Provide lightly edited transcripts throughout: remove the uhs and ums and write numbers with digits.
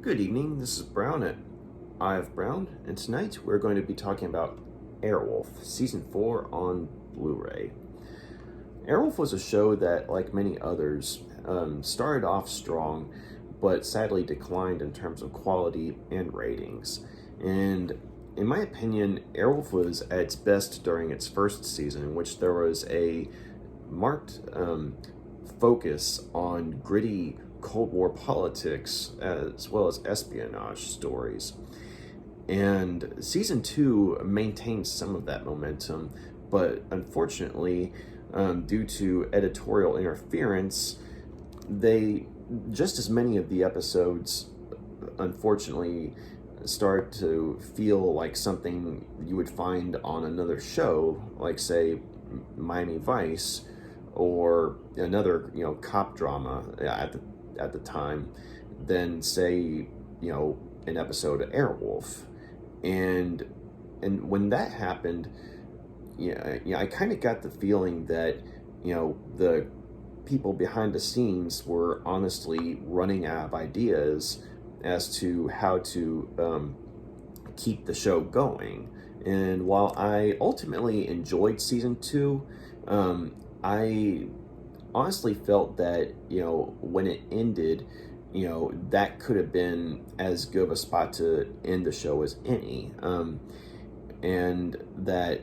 Good evening, this is Brown at Eye of Brown, and tonight we're going to be talking about Airwolf, Season 4 on Blu-ray. Airwolf was a show that, like many others, started off strong, but sadly declined in terms of quality and ratings. And in my opinion, Airwolf was at its best during its first season, in which there was a marked focus on gritty Cold War politics as well as espionage stories. And season 2 maintained some of that momentum, but unfortunately, due to editorial interference, just as many of the episodes unfortunately start to feel like something you would find on another show, like say Miami Vice or another cop drama at the time, than say an episode of Airwolf. And when that happened, I kind of got the feeling that the people behind the scenes were honestly running out of ideas as to how to keep the show going. And while I ultimately enjoyed season 2, I honestly felt that when it ended, that could have been as good of a spot to end the show as any, and that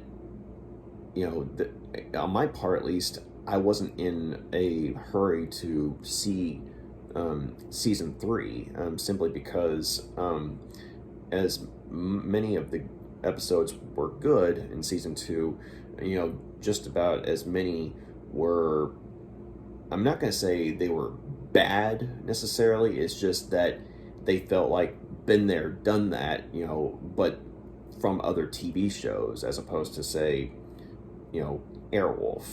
on my part at least, I wasn't in a hurry to see season 3, simply because as many of the episodes were good in season 2, just about as many were, I'm not going to say they were bad necessarily, it's just that they felt like been there, done that, but from other TV shows as opposed to say, Airwolf.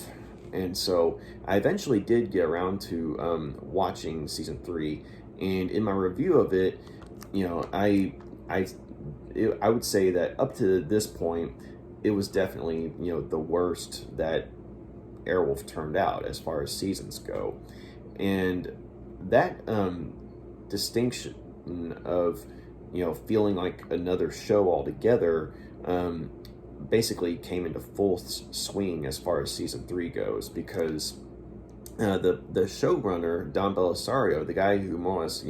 And so I eventually did get around to watching season 3, and in my review of it, I would say that up to this point, it was definitely the worst that Airwolf turned out as far as seasons go. And that distinction of feeling like another show altogether basically came into full swing as far as season 3 goes, because the showrunner Don Belisario, the guy who more or less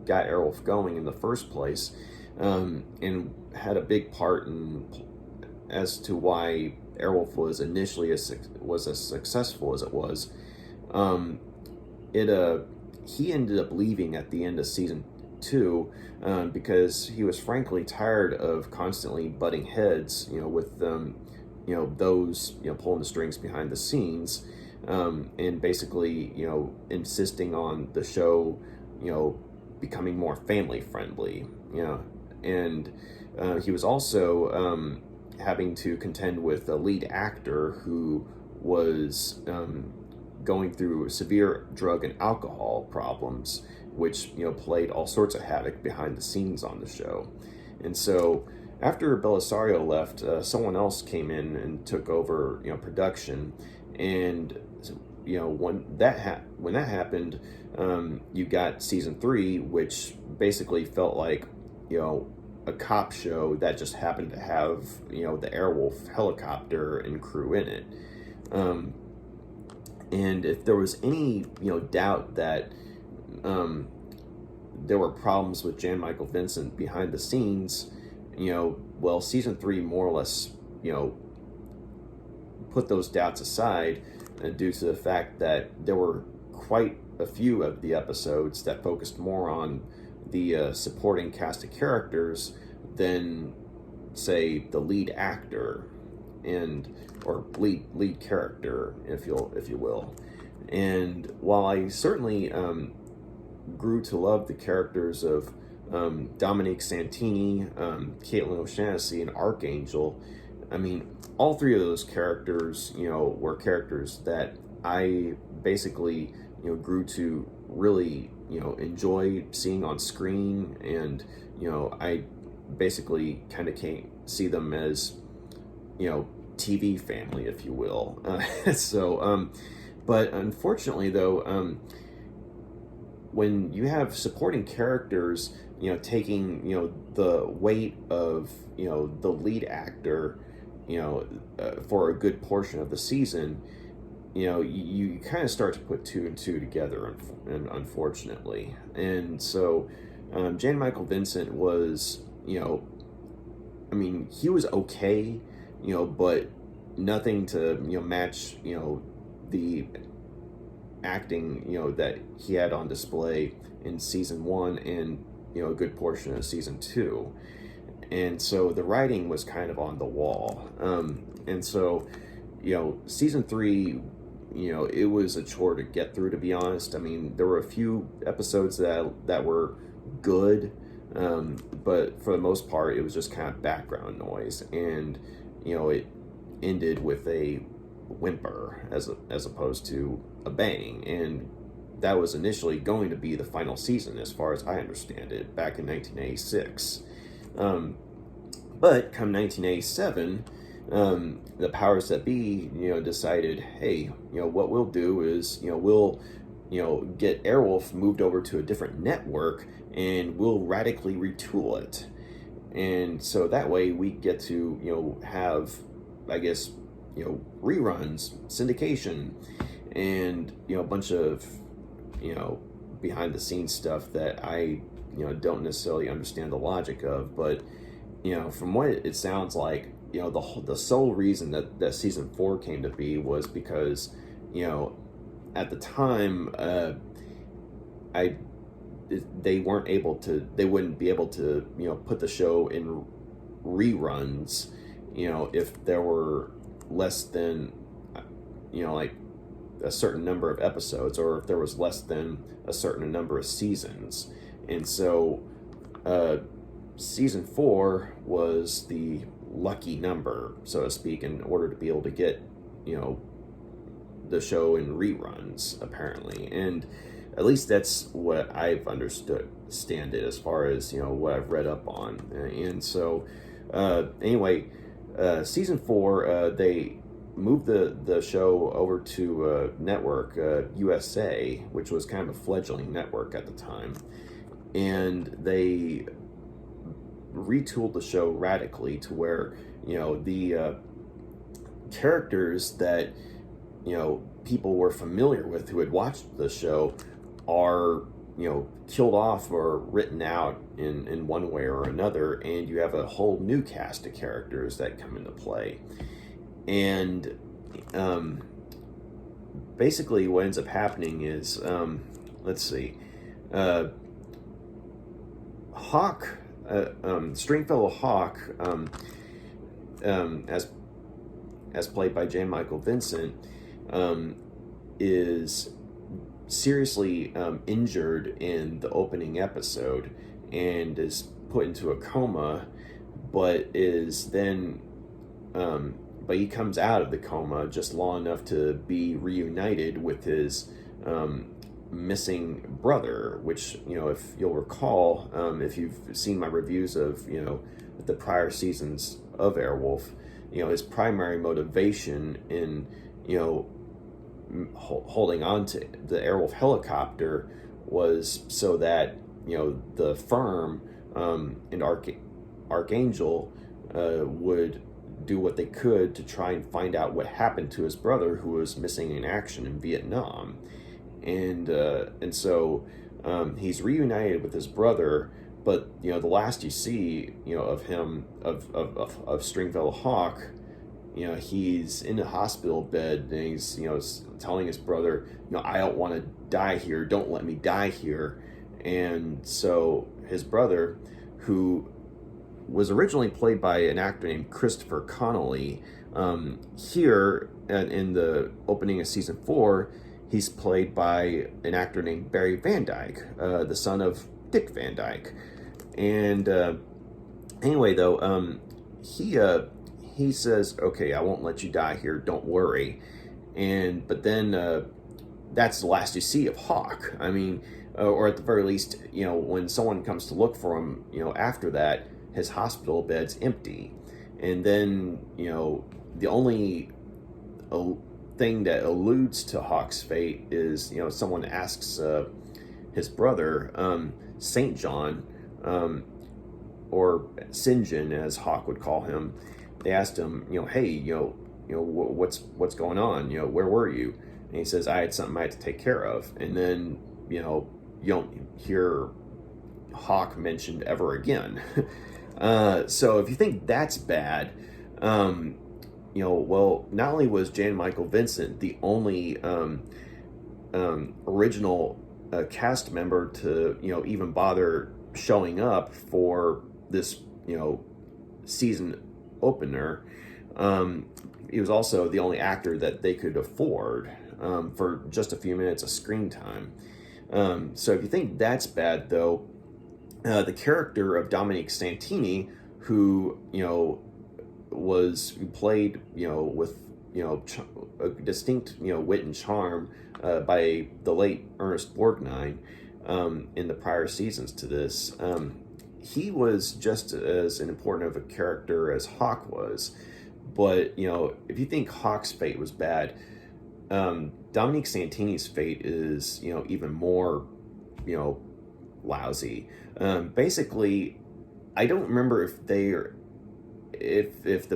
got Airwolf going in the first place, and had a big part in as to why Airwolf was initially as successful as it was. He ended up leaving at the end of season 2 because he was frankly tired of constantly butting heads, with those pulling the strings behind the scenes, and basically insisting on the show becoming more family friendly, and he was also having to contend with a lead actor who was going through severe drug and alcohol problems, which played all sorts of havoc behind the scenes on the show. And so after Belisario left, someone else came in and took over production. And when that happened, you got season 3, which basically felt like a cop show that just happened to have the Airwolf helicopter and crew in it. And if there was any doubt that there were problems with Jan Michael Vincent behind the scenes, well, season 3 more or less put those doubts aside, due to the fact that there were quite a few of the episodes that focused more on the supporting cast of characters than say the lead actor or lead character, if you will. And while I certainly grew to love the characters of Dominique Santini, Caitlin O'Shaughnessy, and Archangel, I mean, all three of those characters, were characters that I basically, grew to really, enjoy seeing on screen, and I basically kind of can't see them as, TV family, if you will. But unfortunately, though, when you have supporting characters, taking, the weight of, the lead actor, for a good portion of the season, you kind of start to put two and two together, and unfortunately. And so, Jan Michael Vincent was, he was okay, but nothing to, match, the acting, that he had on display in season 1 and, a good portion of season 2. And so the writing was kind of on the wall. And so, season 3, it was a chore to get through, to be honest. I mean, there were a few episodes that were good, but for the most part, it was just kind of background noise. And, it ended with a whimper as opposed to a bang. And that was initially going to be the final season, as far as I understand it, back in 1986. But come 1987, the powers that be, decided, hey, what we'll do is, we'll, get Airwolf moved over to a different network, and we'll radically retool it. And so that way we get to, have, I guess, reruns, syndication, and, a bunch of, behind the scenes stuff that I, don't necessarily understand the logic of. But, from what it sounds like, the sole reason that season 4 came to be was because, at the time, they wouldn't be able to, put the show in reruns, if there were less than, like a certain number of episodes, or if there was less than a certain number of seasons. And so, season 4 was the lucky number, so to speak, in order to be able to get, the show in reruns, apparently. And at least that's what I've understand it, as far as, what I've read up on. And so, anyway, season 4, they moved the show over to network USA, which was kind of a fledgling network at the time. And they retooled the show radically to where, the characters that, people were familiar with who had watched the show are, killed off or written out in one way or another, and you have a whole new cast of characters that come into play. And basically what ends up happening is, let's see, Hawk, Stringfellow Hawk, as played by Jan Michael Vincent, is seriously injured in the opening episode and is put into a coma, but is then but he comes out of the coma just long enough to be reunited with his missing brother, which, if you'll recall, if you've seen my reviews of, the prior seasons of Airwolf, his primary motivation in, holding on to the Airwolf helicopter was so that, the firm and Archangel would do what they could to try and find out what happened to his brother, who was missing in action in Vietnam. And so he's reunited with his brother, but the last you see of him, of Stringfellow Hawk, he's in a hospital bed, and he's telling his brother, I don't want to die here, don't let me die here. And so his brother, who was originally played by an actor named Christopher Connolly, here in the opening of season 4, he's played by an actor named Barry Van Dyke, the son of Dick Van Dyke. And anyway, though, he says, okay, I won't let you die here, don't worry. But then that's the last you see of Hawk. I mean, or at the very least, when someone comes to look for him, after that, his hospital bed's empty. And then, the only thing that alludes to Hawk's fate is, someone asks his brother, Saint John, or Sinjin, as Hawk would call him. They asked him, hey, what's going on? Where were you? And he says, I had something I had to take care of. And then, you don't hear Hawk mentioned ever again. So if you think that's bad, well, not only was Jan Michael Vincent the only original cast member to, even bother showing up for this, season opener, he was also the only actor that they could afford for just a few minutes of screen time. So if you think that's bad, though, the character of Dominique Santini, who who played with a distinct wit and charm by the late Ernest Borgnine in the prior seasons to this, he was just as important of a character as Hawk was. But if you think Hawk's fate was bad, Dominique Santini's fate is even more lousy. Basically, I don't remember if the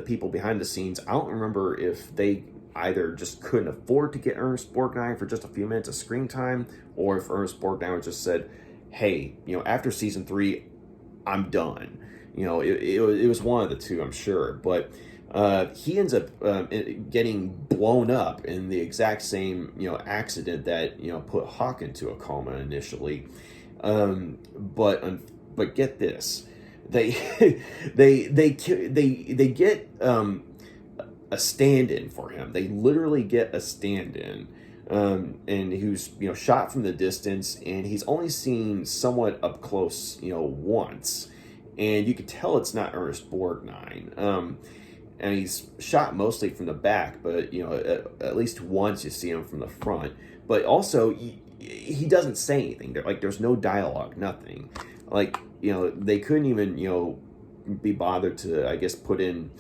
people behind the scenes, I don't remember if they either just couldn't afford to get Ernest Borgnine for just a few minutes of screen time, or if Ernest Borgnine just said, hey, after season 3, I'm done. It was one of the two, I'm sure. But he ends up getting blown up in the exact same accident that put Hawk into a coma initially. But get this, they get a stand-in for him. They literally get a stand-in, and who's shot from the distance, and he's only seen somewhat up close once, and you could tell it's not Ernest Borgnine. And he's shot mostly from the back, but at least once you see him from the front. But also he doesn't say anything. There's no dialogue, nothing. They couldn't even be bothered to, I guess, put in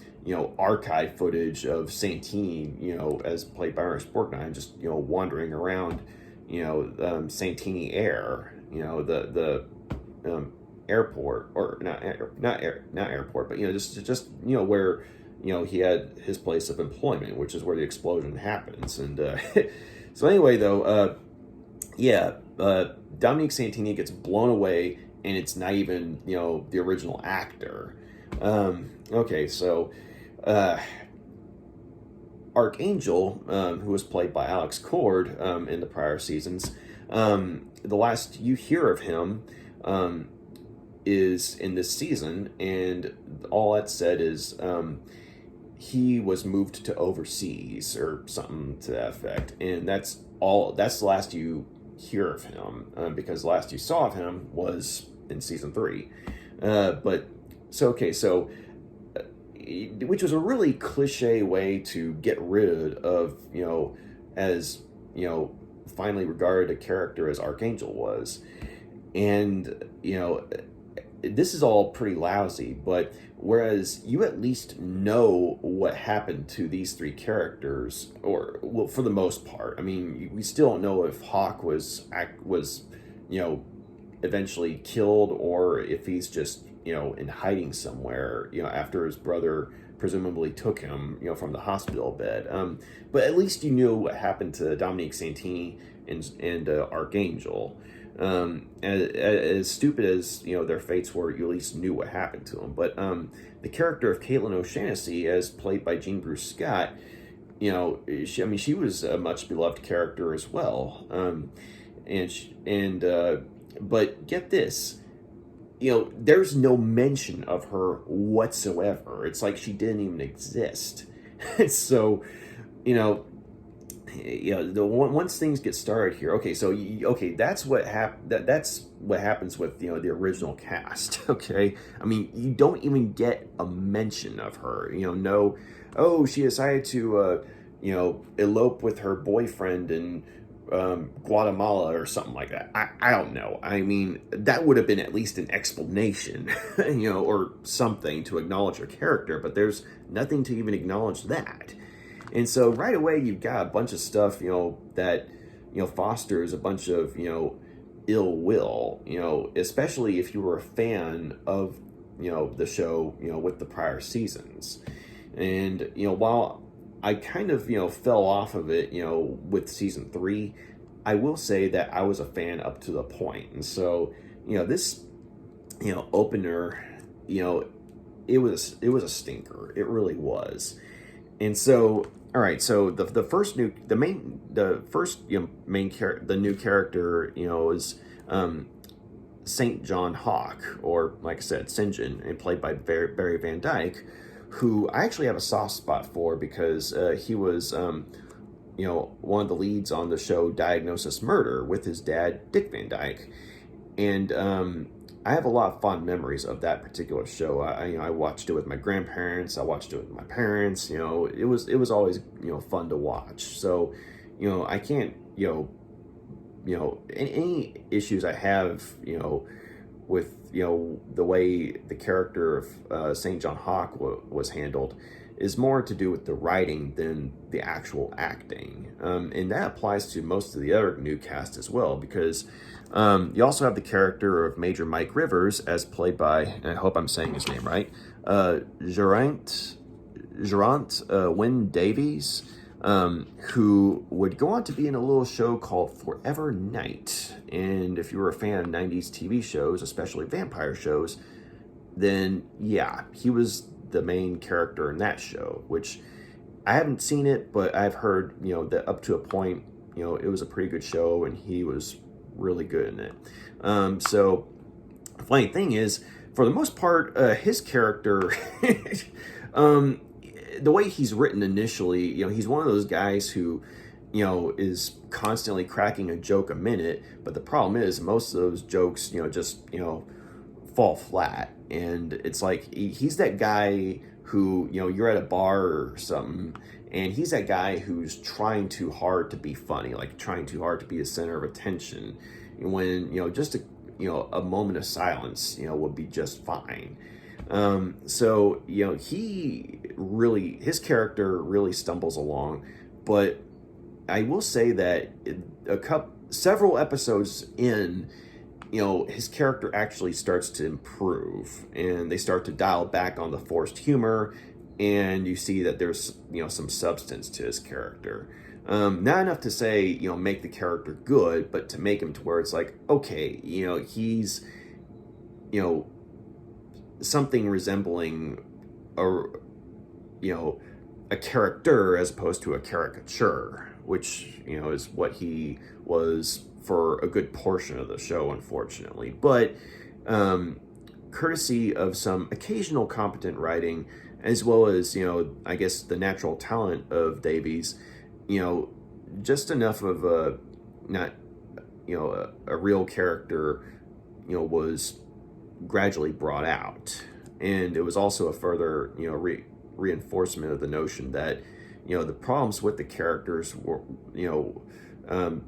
archive footage of Santini as played by Ernest Borgnine just wandering around Santini Air, the airport, or not airport, but just where he had his place of employment, which is where the explosion happens. And so anyway, though, Dominique Santini gets blown away, and it's not even the original actor. Okay, so Archangel, who was played by Alex Cord in the prior seasons, the last you hear of him is in this season, and all that said is he was moved to overseas or something to that effect, and that's the last you hear of him, because the last you saw of him was in season 3. Which was a really cliche way to get rid of as finally regarded a character as Archangel was. And this is all pretty lousy, but whereas you at least know what happened to these 3 characters, or well, for the most part. I mean, we still don't know if Hawk was eventually killed, or if he's just in hiding somewhere after his brother presumably took him from the hospital bed. But at least you knew what happened to Dominique Santini and Archangel. As stupid as their fates were, you at least knew what happened to them. But the character of Caitlin O'Shaughnessy, as played by Jean Bruce Scott, she was a much beloved character as well. But get this, there's no mention of her whatsoever. It's like she didn't even exist. So, once things get started here, that's what that's what happens with the original cast. Okay, I mean, you don't even get a mention of her. She decided to elope with her boyfriend in Guatemala or something like that. I don't know. I mean, that would have been at least an explanation, or something to acknowledge her character. But there's nothing to even acknowledge that. And so right away, you've got a bunch of stuff, that, fosters a bunch of, ill will, especially if you were a fan of, the show, with the prior seasons. And, while I kind of, fell off of it, with season 3, I will say that I was a fan up to the point. And so, this, opener, it was a stinker. It really was. And so, all right, so the new character, is Saint John Hawk, or like I said, St. John, and played by Barry Van Dyke, who I actually have a soft spot for because he was, one of the leads on the show Diagnosis Murder with his dad, Dick Van Dyke. And I have a lot of fond memories of that particular show. I watched it with my grandparents. I watched it with my parents. It was always, fun to watch. So, I can't, any issues I have, with, the way the character of St. John Hawk was handled is more to do with the writing than the actual acting. And that applies to most of the other new cast as well, because you also have the character of Major Mike Rivers, as played by, and I hope I'm saying his name right, Geraint Wynn Davies, who would go on to be in a little show called Forever Night. And if you were a fan of 90s TV shows, especially vampire shows, then yeah, he was the main character in that show, which I haven't seen it, but I've heard, that up to a point, it was a pretty good show and he was really good in it. So the funny thing is, for the most part, his character, the way he's written initially, he's one of those guys who, is constantly cracking a joke a minute, but the problem is most of those jokes, just, fall flat. And it's like, he's that guy who, you're at a bar or something, and he's that guy who's trying too hard to be funny, like trying too hard to be the center of attention, when, just a moment of silence, would be just fine. So, his character really stumbles along, but I will say that several episodes in, his character actually starts to improve, and they start to dial back on the forced humor, and you see that there's, some substance to his character. Not enough to say, make the character good, but to make him to where it's like, okay, he's, something resembling a character as opposed to a caricature, which, is what he was for a good portion of the show, unfortunately. But courtesy of some occasional competent writing, as well as, I guess the natural talent of Davies, just enough of a real character, was gradually brought out. And it was also a further, reinforcement of the notion that, the problems with the characters were,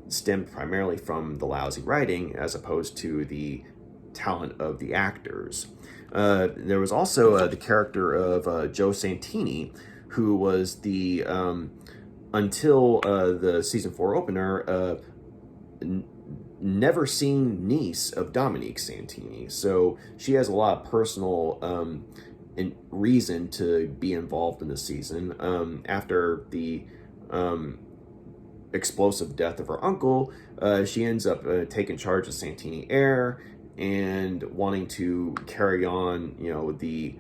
stemmed primarily from the lousy writing as opposed to the talent of the actors. There was also the character of Joe Santini, who was the, until the season 4 opener, never seen niece of Dominique Santini. So she has a lot of personal reason to be involved in the season. After the explosive death of her uncle, she ends up taking charge of Santini Air and wanting to carry on, the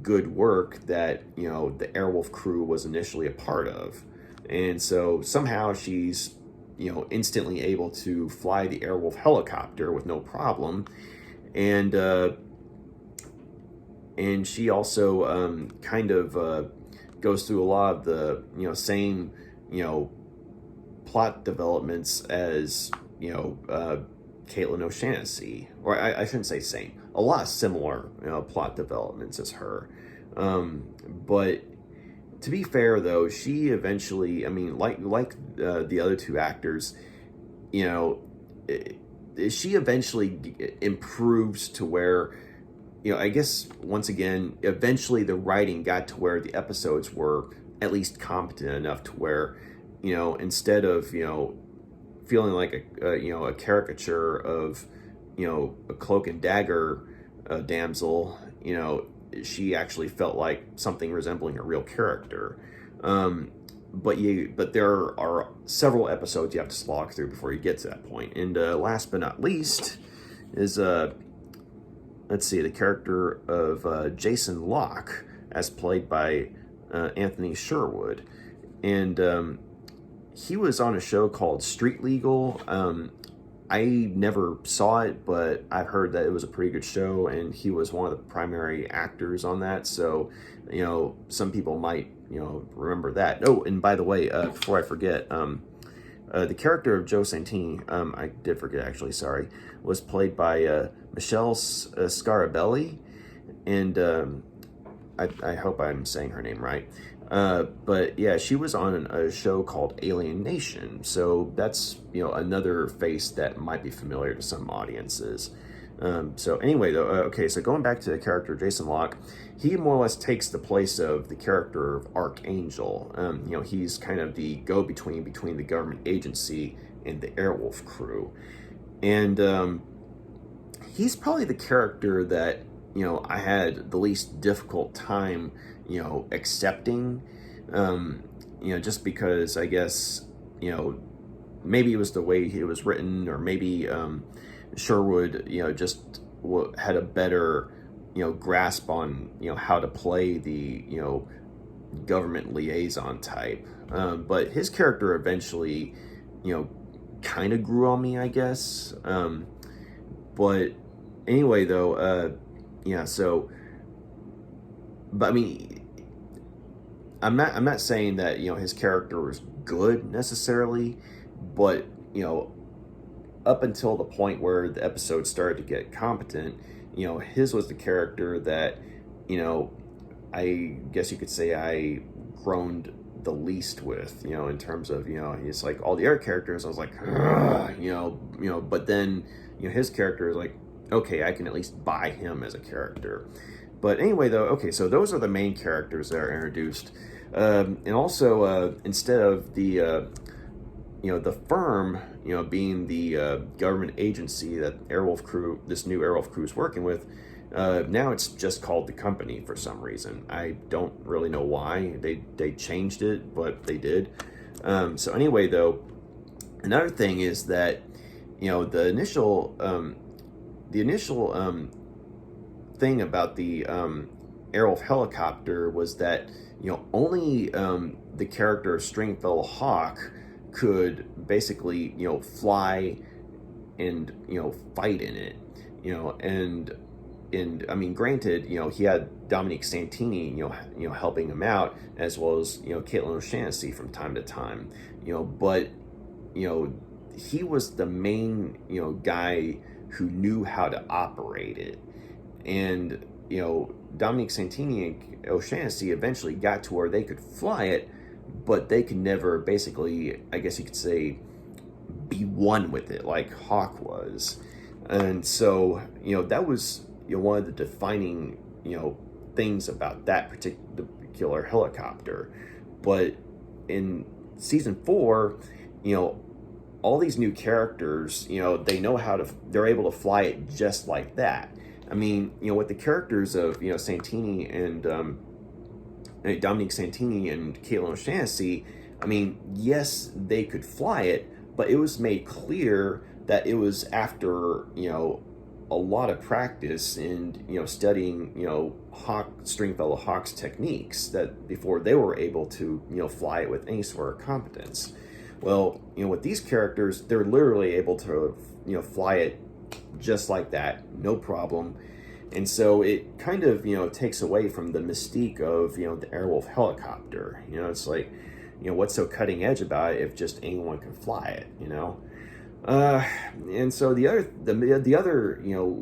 good work that, the Airwolf crew was initially a part of. And so somehow she's, instantly able to fly the Airwolf helicopter with no problem. And she also kind of goes through a lot of the, same, plot developments as, Caitlin O'Shaughnessy, or I shouldn't say same, a lot of similar, plot developments as her. But to be fair, though, she eventually, like the other two actors, she eventually improves to where, I guess, once again, eventually the writing got to where the episodes were at least competent enough to where, instead of, feeling like a caricature of a cloak and dagger damsel. She actually felt like something resembling a real character. But there are several episodes you have to slog through before you get to that point. And last but not least is let's see, the character of Jason Locke, as played by Anthony Sherwood, and he was on a show called Street Legal. I never saw it, but I've heard that it was a pretty good show, and he was one of the primary actors on that. So, some people might, remember that. Oh, and by the way, before I forget, the character of Joe Santini, I did forget actually, sorry, was played by Michelle Scarabelli, and I hope I'm saying her name right. But yeah, she was on a show called Alien Nation, so that's another face that might be familiar to some audiences. So anyway, though, okay, so going back to the character Jason Locke, he more or less takes the place of the character of Archangel. He's kind of the go-between between the government agency and the Airwolf crew, and he's probably the character that I had the least difficult time accepting, just because I guess, maybe it was the way it was written, or maybe Sherwood, just had a better, grasp on, how to play the, government liaison type. But his character eventually, kind of grew on me, I guess. But anyway, though, yeah, so, but I mean, I'm not saying that his character was good necessarily, but up until the point where the episode started to get competent, his was the character that I guess you could say I groaned the least with, in terms of he's like all the other characters. I was like, but then his character is like, okay, I can at least buy him as a character. But anyway, though, okay, so those are the main characters that are introduced. And also, instead of the firm, being the government agency that this new Airwolf crew is working with, now it's just called the company for some reason. I don't really know why they changed it, but they did. So anyway, though, another thing is that the initial thing about the Airwolf helicopter was that only the character of Stringfellow Hawk could basically fly and fight in it, and I mean, granted, he had Dominique Santini helping him out, as well as Caitlin O'Shaughnessy from time to time, but he was the main guy who knew how to operate it. And Dominique Santini and O'Shaughnessy eventually got to where they could fly it, but they could never basically, I guess you could say, be one with it like Hawk was. And so that was one of the defining things about that particular helicopter. But in season 4, all these new characters, they're able to fly it just like that. I mean, with the characters of, Santini and Dominique Santini and Caitlin O'Shaughnessy, I mean, yes, they could fly it, but it was made clear that it was after, a lot of practice and, studying, Stringfellow Hawk's techniques, that before they were able to, fly it with any sort of competence. Well, with these characters, they're literally able to, fly it just like that, no problem. And so it kind of, takes away from the mystique of, the Airwolf helicopter. It's like, what's so cutting edge about it if just anyone can fly it, And so the other,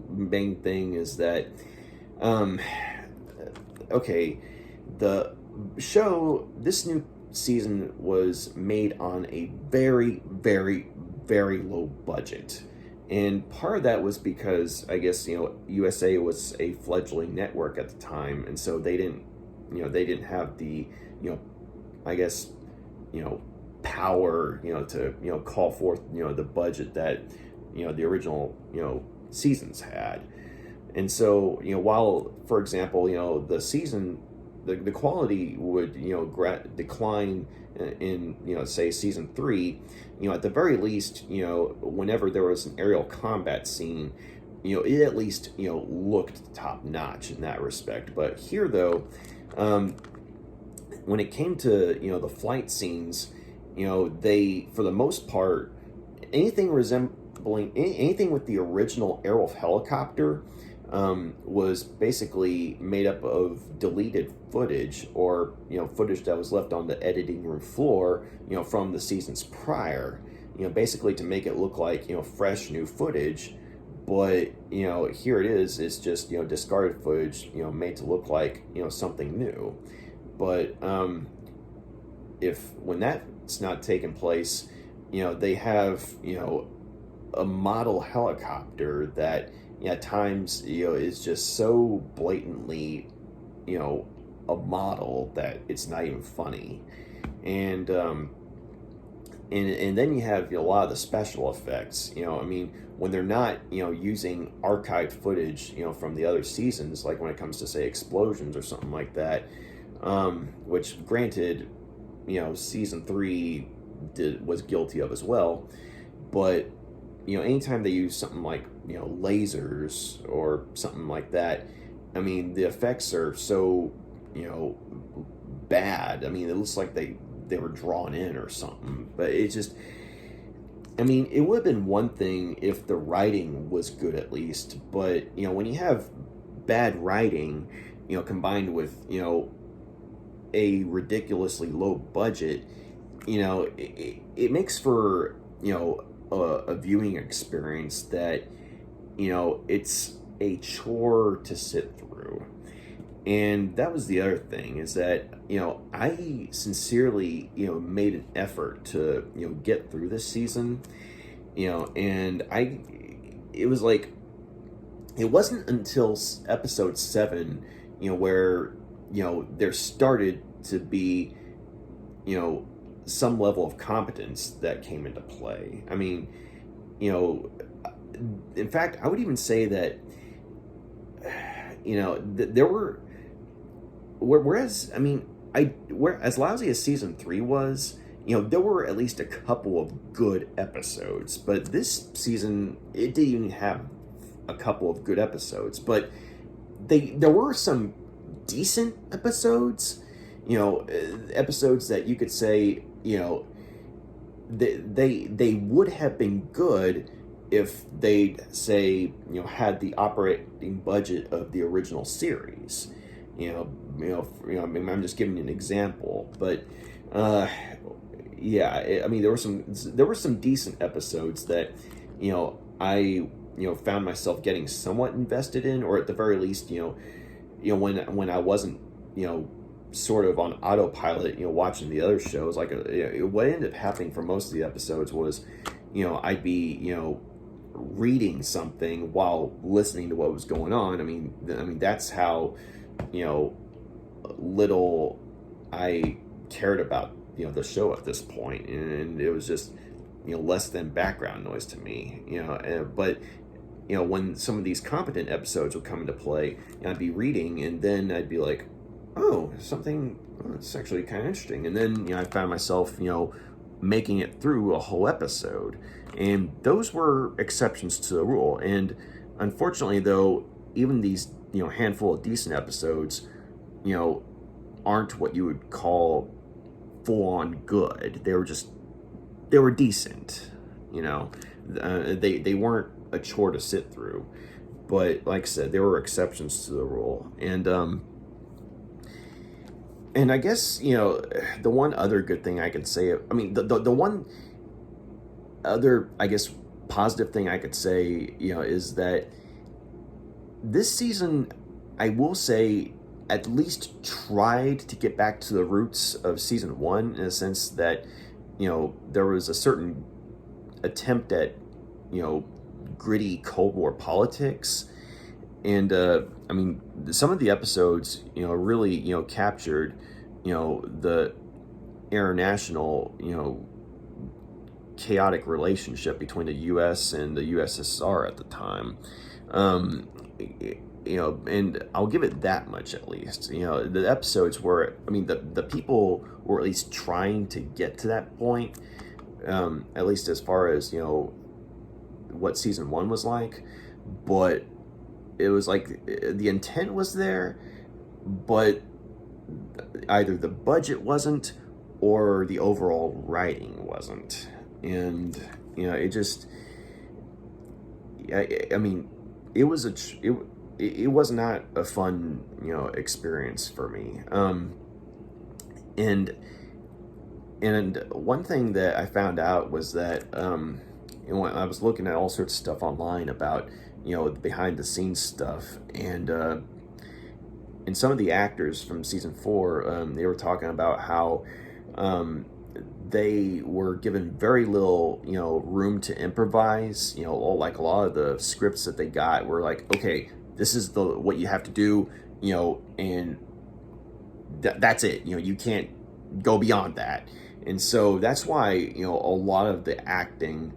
main thing is that, okay, the show, this new season was made on a very, very, very low budget. And part of that was because, I guess, USA was a fledgling network at the time, and so they didn't have the, I guess, power, to, call forth, the budget that, the original, seasons had. And so, while, for example, the season, the quality would, decline in, say season 3, at the very least, whenever there was an aerial combat scene, it at least, looked top notch in that respect. But here, though, when it came to, the flight scenes, they, for the most part, anything resembling anything with the original Airwolf helicopter was basically made up of deleted footage, or footage that was left on the editing room floor, from the seasons prior, basically to make it look like fresh new footage. But here it is, it's just discarded footage, made to look like something new. But if when that's not taking place, they have a model helicopter that at times is just so blatantly a model that it's not even funny. And then you have a lot of the special effects. When they're not using archived footage from the other seasons, like when it comes to, say, explosions or something like that, which granted season 3 was guilty of as well. But anytime they use something like lasers or something like that, the effects are so bad. It looks like they were drawn in or something. But it just, it would have been one thing if the writing was good at least. But when you have bad writing combined with a ridiculously low budget, it makes for a viewing experience that it's a chore to sit through. And that was the other thing, is that I sincerely made an effort to get through this season, and it was like, it wasn't until episode 7 where there started to be some level of competence that came into play. In fact, I would even say that there were, whereas as lousy as season 3 was, there were at least a couple of good episodes. But this season, it didn't even have a couple of good episodes. But there were some decent episodes, episodes that you could say, they would have been good if they'd, say, had the operating budget of the original series. I'm just giving you an example, but there were some decent episodes that I found myself getting somewhat invested in, or at the very least, when I wasn't sort of on autopilot, watching the other shows. Like what ended up happening for most of the episodes was, I'd be reading something while listening to what was going on. That's how little I cared about the show at this point, and it was just less than background noise to me. But when some of these competent episodes would come into play, I'd be reading, and then I'd be like, oh, it's actually kind of interesting. And then I found myself making it through a whole episode, and those were exceptions to the rule. And unfortunately, though, even these handful of decent episodes aren't what you would call full-on good. They were decent. They weren't a chore to sit through. But like I said, there were exceptions to the rule. And I guess, the one other good thing I could say, the one other, I guess, positive thing I could say, is that this season, I will say, at least tried to get back to the roots of season 1, in a sense that, there was a certain attempt at, gritty Cold War politics. And, some of the episodes, really, captured, the international, chaotic relationship between the U.S. and the USSR at the time. And I'll give it that much at least. The episodes were, the people were at least trying to get to that point, at least as far as, what season 1 was like. But it was like the intent was there, but either the budget wasn't or the overall writing wasn't. And, it just, it was it was not a fun, experience for me. And one thing that I found out was that, when I was looking at all sorts of stuff online about, behind the scenes stuff, and some of the actors from season 4, they were talking about how, they were given very little, room to improvise. Like a lot of the scripts that they got were like, okay, this is what you have to do, and that's it. You can't go beyond that. And so that's why, a lot of the acting,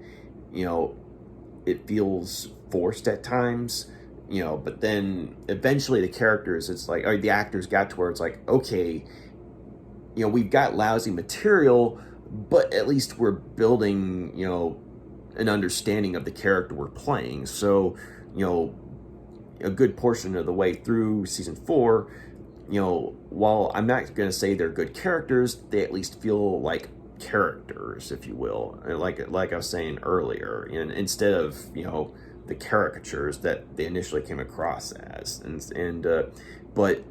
it feels forced at times, but then eventually the characters, it's like, or the actors got to where it's like, okay, we've got lousy material, but at least we're building, an understanding of the character we're playing. So, a good portion of the way through season 4, while I'm not going to say they're good characters, they at least feel like characters, if you will, like I was saying earlier, and instead of, the caricatures that they initially came across as. But,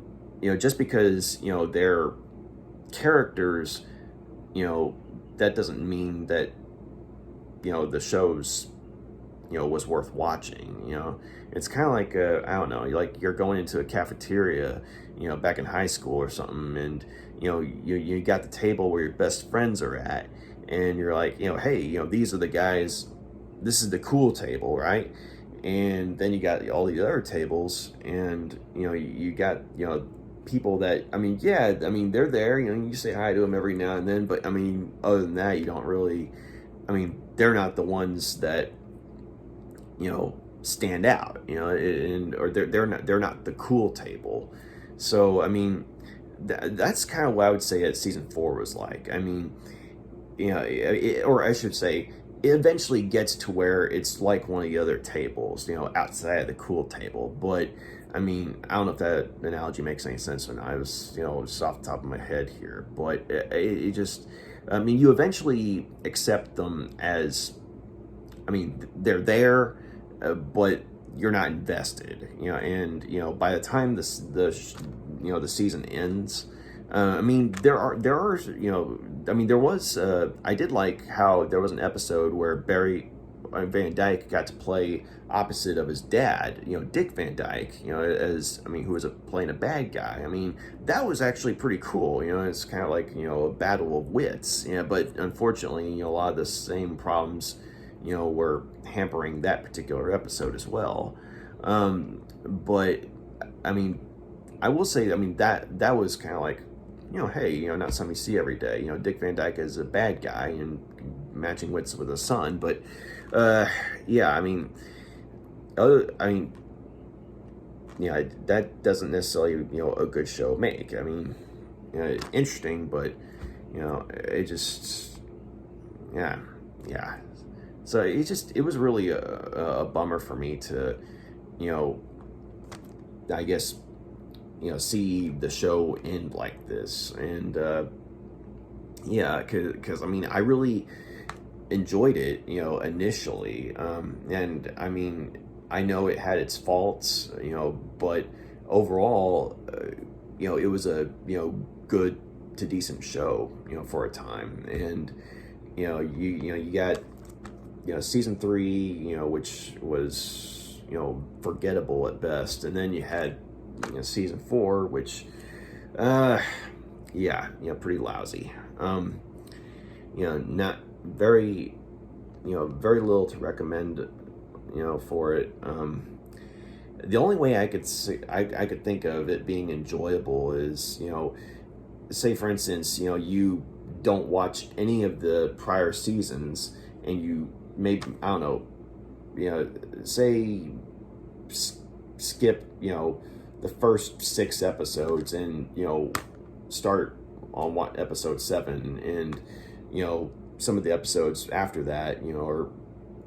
just because, they're characters, that doesn't mean that, the show's, was worth watching. It's kind of like, I don't know, like you're going into a cafeteria, back in high school or something, and, you got the table where your best friends are at, and you're like, hey, these are the guys, this is the cool table, right? And then you got all the other tables, and, you got, people that, they're there, you say hi to them every now and then, but, other than that, you don't really, they're not the ones that, stand out, or they're not the cool table. So, that's kind of what I would say that season 4 was like. Or I should say, it eventually gets to where it's like one of the other tables, outside of the cool table. But, I don't know if that analogy makes any sense or not. I was, just off the top of my head here. But it just, you eventually accept them as, they're there, but you're not invested, and, by the time the season ends, there was, I did like how there was an episode where Barry Van Dyke got to play opposite of his dad, Dick Van Dyke, as, who was playing a bad guy. That was actually pretty cool, it's kind of like, a battle of wits, but unfortunately, a lot of the same problems, were hampering that particular episode as well. But, I will say, that was kind of like, hey, not something you see every day. Dick Van Dyke is a bad guy and matching wits with a son. But, that doesn't necessarily, a good show make. Interesting, but, it just, yeah. So it was really a bummer for me to, I guess, see the show end like this. And, because, I really enjoyed it, initially. And, I know it had its faults, but overall, it was a, good to decent show, for a time. And, you got, season 3, which was, forgettable at best. And then you had, season 4, which, pretty lousy. Not very, very little to recommend, for it. The only way I could think of it being enjoyable is, say for instance, you don't watch any of the prior seasons, and you maybe, I don't know, say skip, the first 6 episodes and, start on episode 7, and, some of the episodes after that, are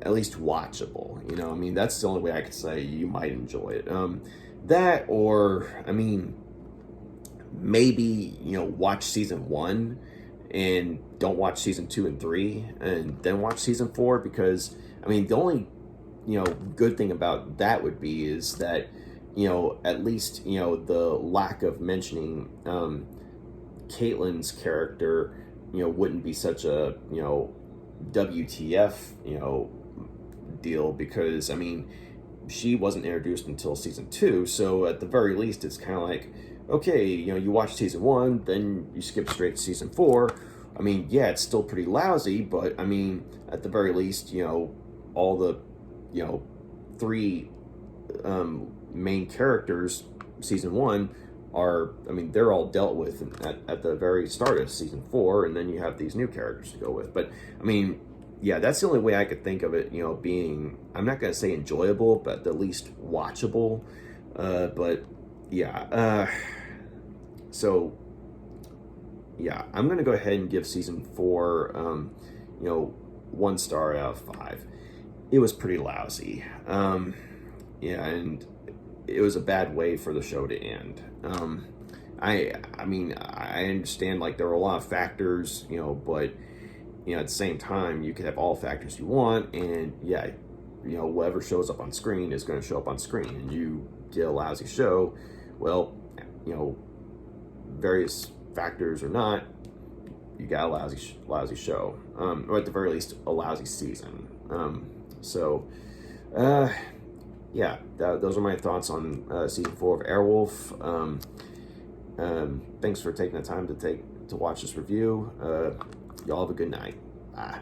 at least watchable. I mean, that's the only way I could say you might enjoy it. That, or, I mean, maybe, watch season 1 and don't watch season 2 and 3 and then watch season 4, because, I mean, the only, good thing about that would be is that, at least, the lack of mentioning Caitlyn's character, wouldn't be such a, WTF, deal, because, I mean, she wasn't introduced until season 2, so at the very least, it's kind of like, okay, you watch season 1, then you skip straight to season 4. I mean, yeah, it's still pretty lousy, but, I mean, at the very least, all the, 3 main characters, season 1, are, I mean, they're all dealt with at the very start of season 4, and then you have these new characters to go with. But, I mean, yeah, that's the only way I could think of it, being, I'm not going to say enjoyable, but at least watchable. But, yeah. So, yeah, I'm going to go ahead and give season 4, 1 star out of 5. It was pretty lousy. Yeah, and it was a bad way for the show to end. I mean, I understand, like, there were a lot of factors, but, at the same time, you could have all factors you want, and, yeah, whatever shows up on screen is going to show up on screen, and you did a lousy show, well, various factors or not, you got a lousy show, or at the very least, a lousy season. So, yeah, those are my thoughts on season 4 of Airwolf. Thanks for taking the time to watch this review. Y'all have a good night. Bye.